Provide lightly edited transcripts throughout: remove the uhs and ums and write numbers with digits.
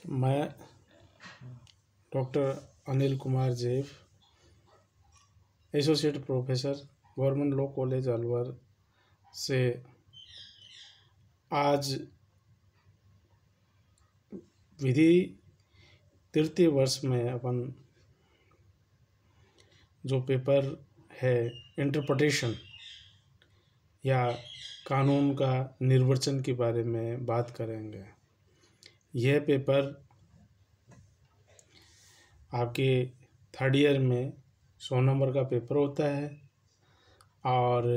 मैं doctor Anil Kumar जैफ, associate professor, government law college Alwar से आज विधि तृतीय वर्ष में अपन जो पेपर है इंटरप्रिटेशन या कानून का निर्वचन के बारे में बात करेंगे। यह पेपर आपके थर्ड ईयर में 100 नंबर का पेपर होता है और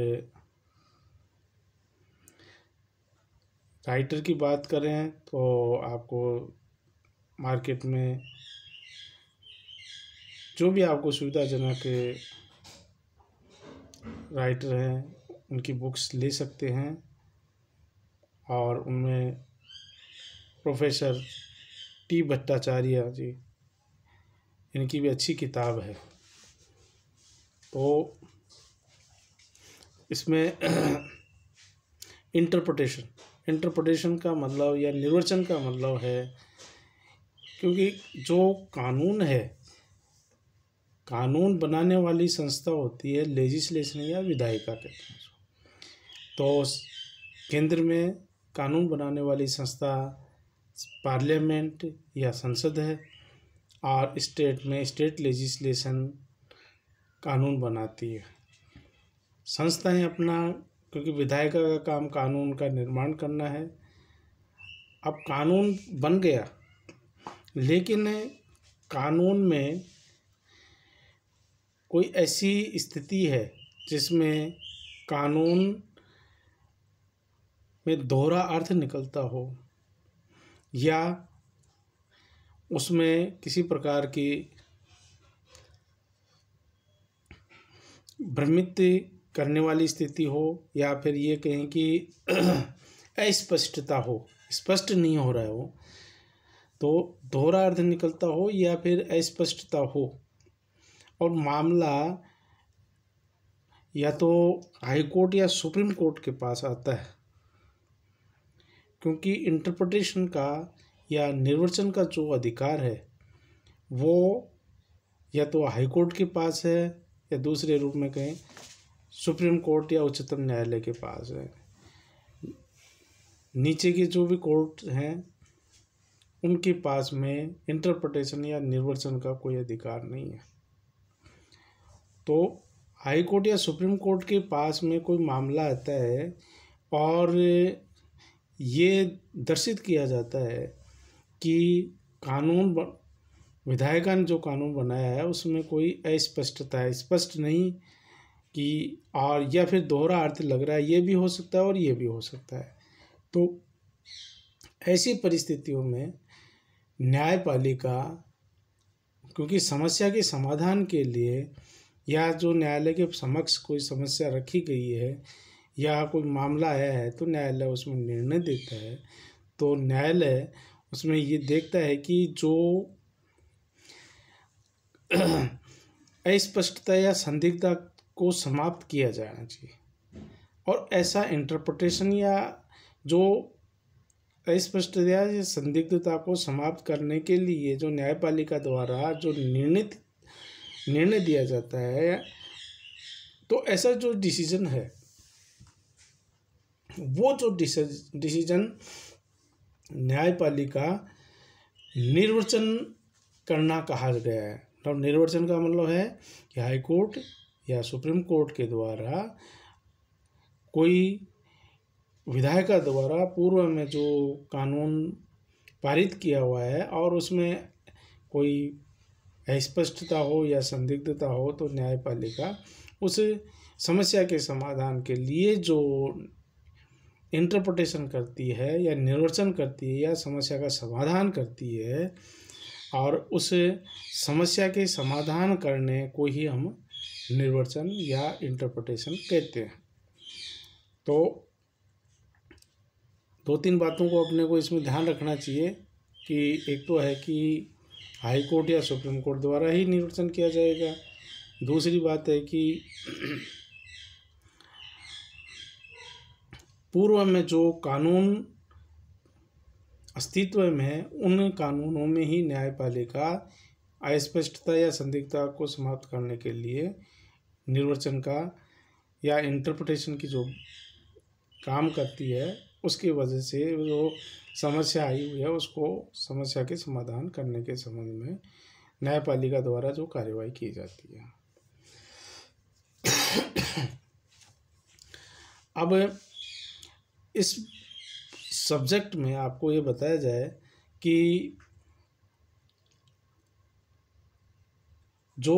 राइटर की बात करें तो आपको मार्केट में जो भी आपको सुविधाजनक राइटर हैं उनकी बुक्स ले सकते हैं और उनमें प्रोफेसर टी भट्टाचार्य जी, इनकी भी अच्छी किताब है। तो इसमें इंटरप्रिटेशन का मतलब या निर्वचन का मतलब है, क्योंकि जो कानून है, कानून बनाने वाली संस्था होती है लेजिस्लेशन या विधायिका कहते हैं। तो केंद्र में कानून बनाने वाली संस्था पार्लियामेंट या संसद है और स्टेट में स्टेट लेजिस्लेशन कानून बनाती है। संस्थाएं अपना, क्योंकि विधायिका का काम कानून का निर्माण करना है। अब कानून बन गया, लेकिन कानून में कोई ऐसी स्थिति है जिसमें कानून में दोहरा अर्थ निकलता हो या उसमें किसी प्रकार की भ्रमित करने वाली स्थिति हो, या फिर ये कहें कि अस्पष्टता हो, स्पष्ट नहीं हो रहा है वो, तो दोहरा अर्थ निकलता हो या फिर अस्पष्टता हो और मामला या तो हाई कोर्ट या सुप्रीम कोर्ट के पास आता है, क्योंकि इंटरप्रिटेशन का या निर्वचन का जो अधिकार है वो या तो हाई कोर्ट के पास है या दूसरे रूप में कहें सुप्रीम कोर्ट या उच्चतम न्यायालय के पास है। नीचे के जो भी कोर्ट हैं उनके पास में इंटरप्रिटेशन या निर्वचन का कोई अधिकार नहीं है। तो हाई कोर्ट या सुप्रीम कोर्ट के पास में कोई मामला आता है और ये दर्शित किया जाता है कि विधायिका ने जो कानून बनाया है उसमें कोई अस्पष्टता है, स्पष्ट नहीं कि, और या फिर दोहरा अर्थ लग रहा है, ये भी हो सकता है और ये भी हो सकता है। तो ऐसी परिस्थितियों में न्यायपालिका, क्योंकि समस्या के समाधान के लिए या जो न्यायालय के समक्ष कोई समस्या रखी गई है या कोई मामला आया है तो न्यायालय उसमें निर्णय देता है। तो न्यायालय उसमें ये देखता है कि जो अस्पष्टता या संदिग्धता को समाप्त किया जाना चाहिए, और ऐसा इंटरप्रिटेशन या जो अस्पष्टता या संदिग्धता को समाप्त करने के लिए जो न्यायपालिका द्वारा जो निर्णय दिया जाता है, तो ऐसा जो डिसीजन है वो जो डिसीजन न्यायपालिका निर्वचन करना कहा गया है। तो निर्वचन का मतलब है कि हाई कोर्ट या सुप्रीम कोर्ट के द्वारा कोई विधायिका द्वारा पूर्व में जो कानून पारित किया हुआ है और उसमें कोई अस्पष्टता हो या संदिग्धता हो, तो न्यायपालिका उस समस्या के समाधान के लिए जो इंटरप्रिटेशन करती है या निर्वचन करती है या समस्या का समाधान करती है, और उस समस्या के समाधान करने को ही हम निर्वचन या इंटरप्रिटेशन कहते हैं। तो 2-3 बातों को अपने को इसमें ध्यान रखना चाहिए कि एक तो है कि हाई कोर्ट या सुप्रीम कोर्ट द्वारा ही निर्वचन किया जाएगा। दूसरी बात है कि पूर्व में जो कानून अस्तित्व में है उन कानूनों में ही न्यायपालिका अस्पष्टता या संदिग्धता को समाप्त करने के लिए निर्वचन का या इंटरप्रिटेशन की जो काम करती है, उसकी वजह से जो समस्या आई हुई है उसको समस्या के समाधान करने के संबंध में न्यायपालिका द्वारा जो कार्यवाही की जाती है। अब इस सब्जेक्ट में आपको ये बताया जाए कि जो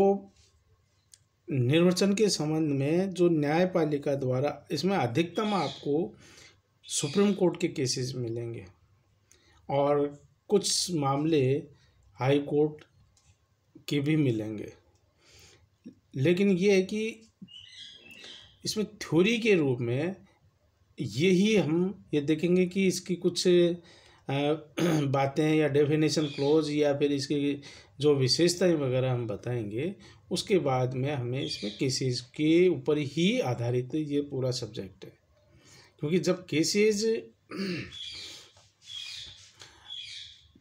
निर्वचन के संबंध में जो न्यायपालिका द्वारा, इसमें अधिकतम आपको सुप्रीम कोर्ट के केसेस मिलेंगे और कुछ मामले हाई कोर्ट के भी मिलेंगे। लेकिन ये है कि इसमें थ्योरी के रूप में यही हम ये देखेंगे कि इसकी कुछ बातें या डेफिनेशन क्लोज या फिर इसकी जो विशेषताएं वगैरह हम बताएंगे, उसके बाद में हमें इसमें केसेस के ऊपर ही आधारित ये पूरा सब्जेक्ट है। क्योंकि जब केसेस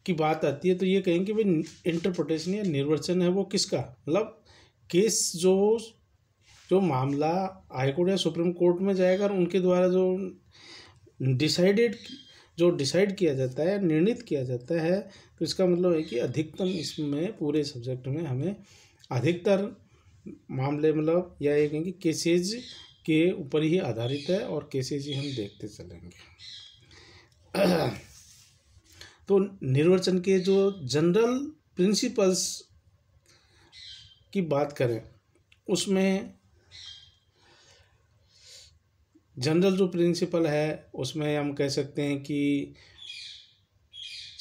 की बात आती है तो ये कहेंगे भाई इंटरप्रिटेशन या निर्वचन है वो किसका, मतलब केस जो मामला हाई कोर्ट या सुप्रीम कोर्ट में जाएगा और उनके द्वारा जो डिसाइड किया जाता है, निर्णित किया जाता है, तो इसका मतलब है कि अधिकतम इसमें पूरे सब्जेक्ट में हमें अधिकतर मामले मतलब या ये कहेंगे केसेज के ऊपर ही आधारित है और केसेज ही हम देखते चलेंगे। तो निर्वचन के जो जनरल प्रिंसिपल्स की बात करें, उसमें जनरल जो प्रिंसिपल है उसमें हम कह सकते हैं कि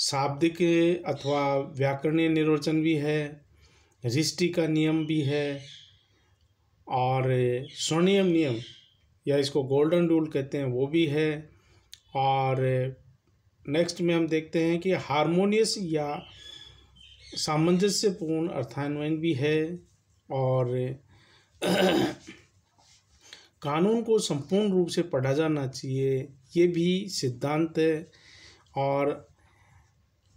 शाब्दिक अथवा व्याकरणीय निर्वचन भी है, रिष्टि का नियम भी है और स्वर्णिम नियम या इसको गोल्डन रूल कहते हैं वो भी है। और नेक्स्ट में हम देखते हैं कि हार्मोनियस या सामंजस्यपूर्ण अर्थान्वयन भी है और कानून को संपूर्ण रूप से पढ़ा जाना चाहिए, ये भी सिद्धांत है। और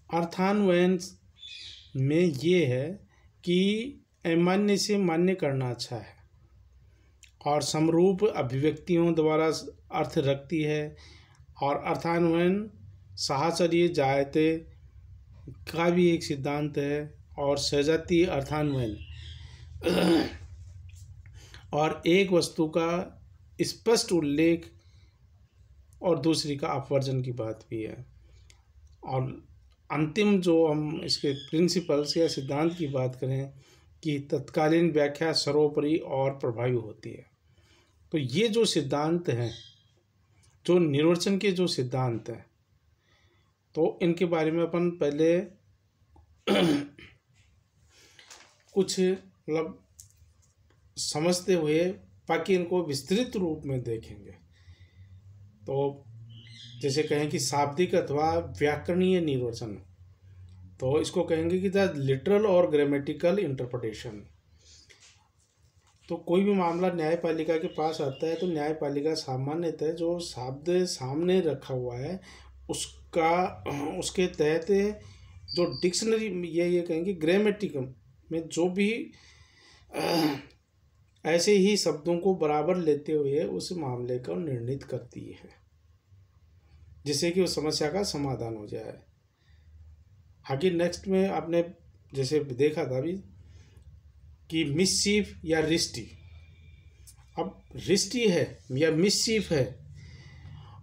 अर्थान्वयन में ये है कि अमान्य से मान्य करना अच्छा है और समरूप अभिव्यक्तियों द्वारा अर्थ रखती है। और अर्थान्वयन साहचर्य जायते का भी एक सिद्धांत है और सजातीय अर्थान्वयन और एक वस्तु का स्पष्ट उल्लेख और दूसरी का अपवर्जन की बात भी है। और अंतिम जो हम इसके प्रिंसिपल्स या सिद्धांत की बात करें कि तत्कालीन व्याख्या सर्वोपरि और प्रभावी होती है। तो ये जो सिद्धांत हैं, जो निर्वचन के जो सिद्धांत हैं, तो इनके बारे में अपन पहले कुछ मतलब समझते हुए बाकी इनको विस्तृत रूप में देखेंगे। तो जैसे कहें कि शाब्दिक अथवा व्याकरणीय निर्वचन, तो इसको कहेंगे कि द लिटरल और ग्रामेटिकल इंटरप्रिटेशन। तो कोई भी मामला न्यायपालिका के पास आता है तो न्यायपालिका सामान्यतः जो शब्द सामने रखा हुआ है उसके तहत जो डिक्शनरी ये कहेंगे ग्रामेटिकल में जो भी ऐसे ही शब्दों को बराबर लेते हुए उस मामले को निर्णित करती है, जिससे कि उस समस्या का समाधान हो जाए। आगे नेक्स्ट में आपने जैसे देखा था अभी कि मिसचीफ या रिष्टि। अब रिष्टि है या मिसचीफ है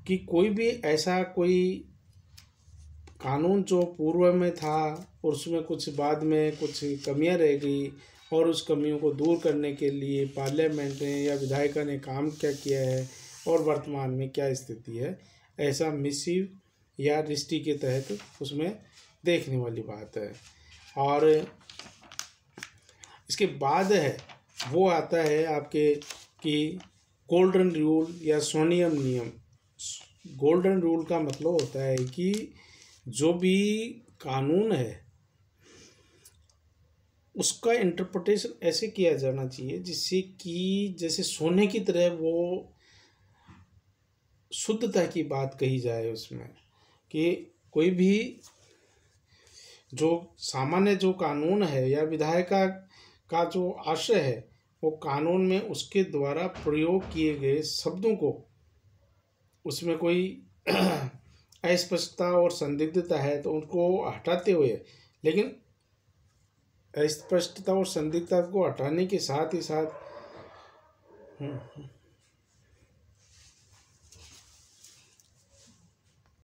कि कोई भी ऐसा कोई कानून जो पूर्व में था और उसमें कुछ बाद में कुछ कमियां रह गई और उस कमियों को दूर करने के लिए पार्लियामेंट ने या विधायिका ने काम क्या किया है और वर्तमान में क्या स्थिति है, ऐसा मिसचीफ या रिष्टि के तहत उसमें देखने वाली बात है। और इसके बाद है वो आता है आपके कि गोल्डन रूल या स्वर्णिम नियम। गोल्डन रूल का मतलब होता है कि जो भी कानून है उसका इंटरप्रिटेशन ऐसे किया जाना चाहिए जिससे कि जैसे सोने की तरह वो शुद्धता की बात कही जाए उसमें, कि कोई भी जो सामान्य जो कानून है या विधायिका का जो आशय है, वो कानून में उसके द्वारा प्रयोग किए गए शब्दों को, उसमें कोई अस्पष्टता और संदिग्धता है तो उनको हटाते हुए, लेकिन अस्पष्टता और संदिग्धता को हटाने के साथ ही साथ